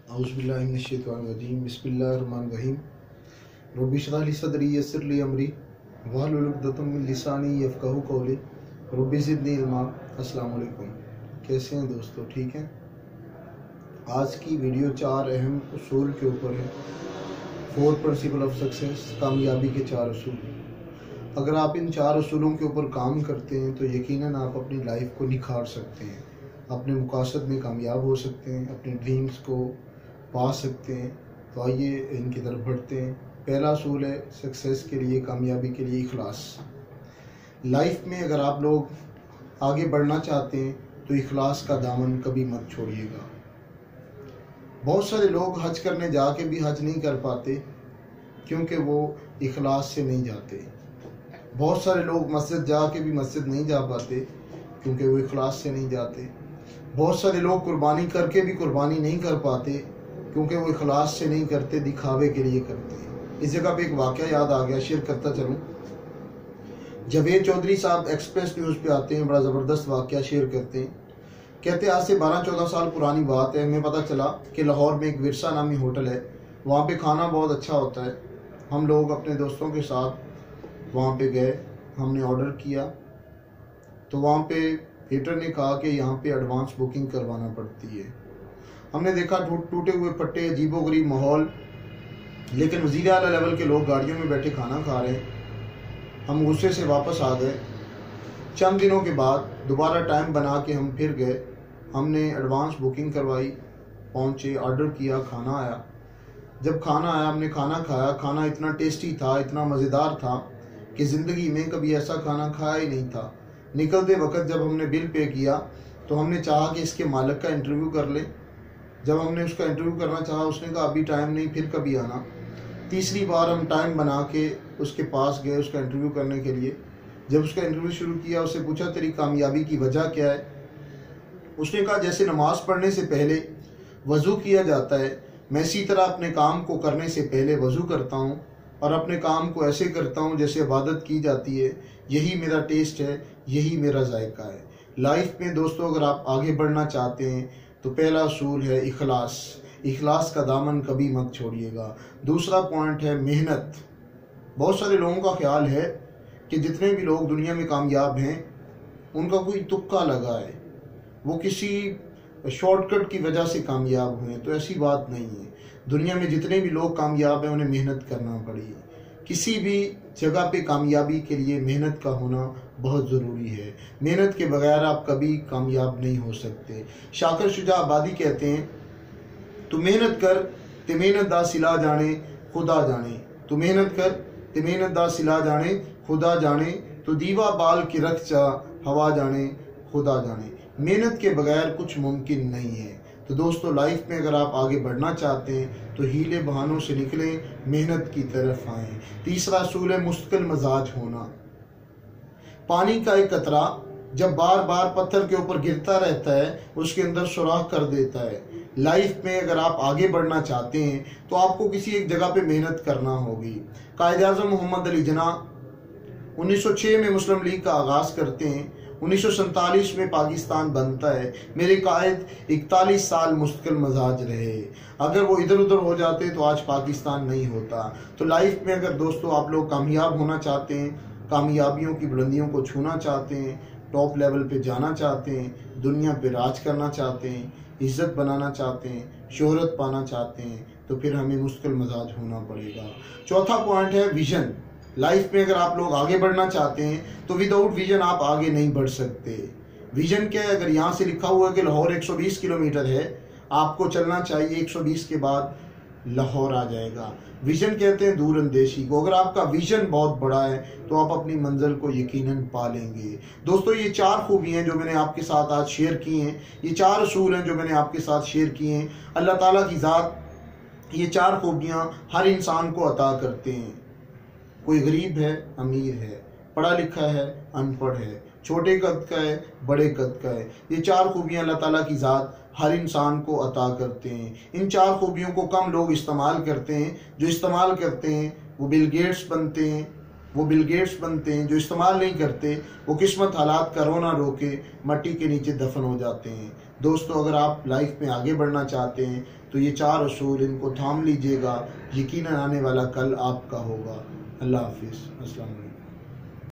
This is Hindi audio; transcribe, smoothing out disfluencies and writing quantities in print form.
औज़ुबिल्लाहिमिनश्शैतानिर्रजीम बिस्मिल्लाहिर्रहमानिर्रहीम रब्बि इश्रह ली सदरी यस्सिर ली अमरी वहलुल उक़दतम मिन लिसानी यफ़क़हू क़ौली रब्बि ज़िदनी इल्मा। अस्सलाम वालेकुम। कैसे हैं दोस्तों, ठीक हैं? आज की वीडियो 4 अहम उसूल के ऊपर है। 4 प्रिंसिपल ऑफ सक्सेस, कामयाबी के 4 उसूल। अगर आप इन 4 उसूलों के ऊपर काम करते हैं तो यकीनन आप अपनी लाइफ को निखार सकते हैं, अपने मुकासद में कामयाब हो सकते हैं, अपने ड्रीम्स को पा सकते हैं। तो आइए इनकी तरफ बढ़ते हैं। पहला असूल है सक्सेस के लिए, कामयाबी के लिए इखलास। लाइफ में अगर आप लोग आगे बढ़ना चाहते हैं तो इखलास का दामन कभी मत छोड़िएगा। बहुत सारे लोग हज करने जाके भी हज नहीं कर पाते क्योंकि वो इखलास से नहीं जाते। बहुत सारे लोग मस्जिद जाके भी मस्जिद नहीं जा पाते क्योंकि वो इखलास से नहीं जाते। बहुत सारे लोग कुर्बानी करके भी कुर्बानी नहीं कर पाते क्योंकि वो इखलास से नहीं करते, दिखावे के लिए करते हैं। इस जगह पे एक वाक़या याद आ गया, शेयर करता चलूँ। जावेद चौधरी साहब एक्सप्रेस न्यूज़ पे आते हैं, बड़ा ज़बरदस्त वाक़या शेयर करते हैं। कहते हैं आज से 12-14 साल पुरानी बात है, हमें पता चला कि लाहौर में एक विरसा नामी होटल है, वहाँ पे खाना बहुत अच्छा होता है। हम लोग अपने दोस्तों के साथ वहाँ पे गए, हमने ऑर्डर किया तो वहाँ पे वेटर ने कहा कि यहाँ पे एडवांस बुकिंग करवाना पड़ती है। हमने देखा टूटे हुए पट्टे, अजीबोगरीब माहौल, लेकिन वज़ीर आला लेवल के लोग गाड़ियों में बैठे खाना खा रहे हैं। हम गुस्से से वापस आ गए। चंद दिनों के बाद दोबारा टाइम बना के हम फिर गए, हमने एडवांस बुकिंग करवाई, पहुँचे, ऑर्डर किया, खाना आया। जब खाना आया हमने खाना खाया। खाना इतना टेस्टी था, इतना मज़ेदार था कि ज़िंदगी में कभी ऐसा खाना खाया ही नहीं था। निकलते वक्त जब हमने बिल पे किया तो हमने चाहा कि इसके मालिक का इंटरव्यू कर लें। जब हमने उसका इंटरव्यू करना चाहा, उसने कहा अभी टाइम नहीं, फिर कभी आना। तीसरी बार हम टाइम बना के उसके पास गए उसका इंटरव्यू करने के लिए। जब उसका इंटरव्यू शुरू किया, उससे पूछा तेरी कामयाबी की वजह क्या है। उसने कहा जैसे नमाज पढ़ने से पहले वज़ू किया जाता है, मैं इसी तरह अपने काम को करने से पहले वज़ू करता हूँ और अपने काम को ऐसे करता हूँ जैसे इबादत की जाती है। यही मेरा टेस्ट है, यही मेरा जायका है। लाइफ में दोस्तों अगर आप आगे बढ़ना चाहते हैं तो पहला असूल है इखलास। इखलास का दामन कभी मत छोड़िएगा। दूसरा पॉइंट है मेहनत। बहुत सारे लोगों का ख्याल है कि जितने भी लोग दुनिया में कामयाब हैं उनका कोई तुक्का लगा है, वो किसी शॉर्टकट की वजह से कामयाब हुए। तो ऐसी बात नहीं है। दुनिया में जितने भी लोग कामयाब हैं उन्हें मेहनत करना पड़ी। किसी भी जगह पे कामयाबी के लिए मेहनत का होना बहुत ज़रूरी है। मेहनत के बगैर आप कभी कामयाब नहीं हो सकते। शाकिर शुजा आबादी कहते हैं, तू मेहनत कर ते मेहनत दा सिला जाने खुदा जाने। तू मेहनत कर ते मेहनत दा सिला जाने खुदा जाने। तो दीवा बाल की रख चा हवा जाने खुदा जाने। मेहनत के बगैर कुछ मुमकिन नहीं है। तो दोस्तों लाइफ में अगर आप आगे बढ़ना चाहते हैं तो हीले बहानों से निकलें, मेहनत की तरफ आएँ। तीसरा असूल है मुस्तकिल मजाज होना। पानी का एक कतरा जब बार बार पत्थर के ऊपर गिरता रहता है, उसके अंदर सुराख कर देता है। लाइफ में अगर आप आगे बढ़ना चाहते हैं तो आपको किसी एक जगह पे मेहनत करना होगी। कायद-ए-आज़म मोहम्मद अली जिन्ना 1906 में मुस्लिम लीग का आगाज़ करते हैं, 1947 में पाकिस्तान बनता है। मेरे कायद 41 साल मुस्तकिल मजाज रहे। अगर वो इधर उधर हो जाते तो आज पाकिस्तान नहीं होता। तो लाइफ में अगर दोस्तों आप लोग कामयाब होना चाहते हैं, कामयाबियों की बुलंदियों को छूना चाहते हैं, टॉप लेवल पे जाना चाहते हैं, दुनिया पे राज करना चाहते हैं, इज्जत बनाना चाहते हैं, शोहरत पाना चाहते हैं, तो फिर हमें मुश्किल मजाज होना पड़ेगा। चौथा पॉइंट है विजन। लाइफ में अगर आप लोग आगे बढ़ना चाहते हैं तो विदाउट विजन आप आगे नहीं बढ़ सकते। विजन क्या है? अगर यहाँ से लिखा हुआ है कि लाहौर 120 किलोमीटर है, आपको चलना चाहिए 120 के बाद लाहौर आ जाएगा। विजन कहते हैं दूर अंदेशी को। अगर आपका विजन बहुत बड़ा है तो आप अपनी मंजिल को यकीनन पा लेंगे। दोस्तों ये 4 खूबियाँ हैं जो मैंने आपके साथ आज शेयर की हैं, ये 4 असूल हैं जो मैंने आपके साथ शेयर किए हैं। अल्लाह ताला की ज़ात ये 4 खूबियाँ हर इंसान को अता करते हैं। कोई गरीब है, अमीर है, पढ़ा लिखा है, अनपढ़ है, छोटे कद का है, बड़े कद का है। ये 4 खूबियाँ अल्लाह ताला की ज़ात हर इंसान को अता करते हैं। इन 4 खूबियों को कम लोग इस्तेमाल करते हैं। जो इस्तेमाल करते हैं वो बिल गेट्स बनते हैं, जो इस्तेमाल नहीं करते वो किस्मत हालात का रोना रो के मट्टी के नीचे दफन हो जाते हैं। दोस्तों, अगर आप लाइफ में आगे बढ़ना चाहते हैं तो ये 4 असूल इनको थाम लीजिएगा, यकीनन आने वाला कल आपका होगा। अल्लाह हाफिज़। अस्सलाम वालेकुम।